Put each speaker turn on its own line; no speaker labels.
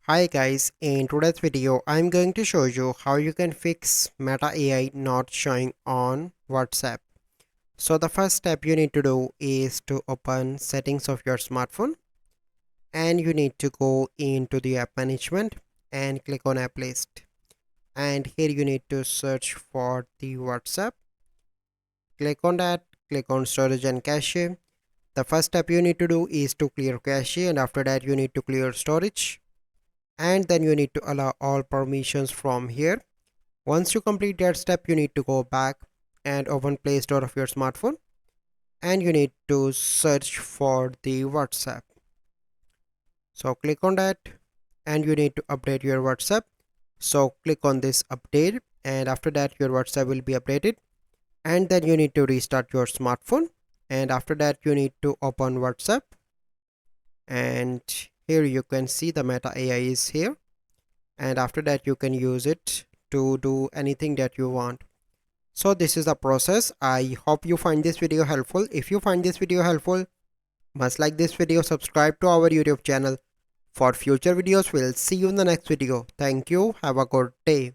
Hi guys, in today's video I'm going to show you how you can fix Meta AI not showing on WhatsApp. So the first step you need to do is to open settings of your smartphone and you need to go into the app management and click on app list. And here you need to search for the WhatsApp. Click on that, click on storage and cache. The first step you need to do is to clear cache and after that you need to clear storage. And then you need to allow all permissions from here. Once you complete that step, you need to go back and open Play Store of your smartphone and you need to search for the WhatsApp. So click on that and you need to update your WhatsApp. So click on this update and after that your WhatsApp will be updated, and then you need to restart your smartphone and after that you need to open WhatsApp, and here you can see the Meta AI is here, and after that you can use it to do anything that you want. So this is the process. I hope you find this video helpful. If you find this video helpful, must like this video, subscribe to our YouTube channel for future videos. We'll see you in the next video. Thank you. Have a good day.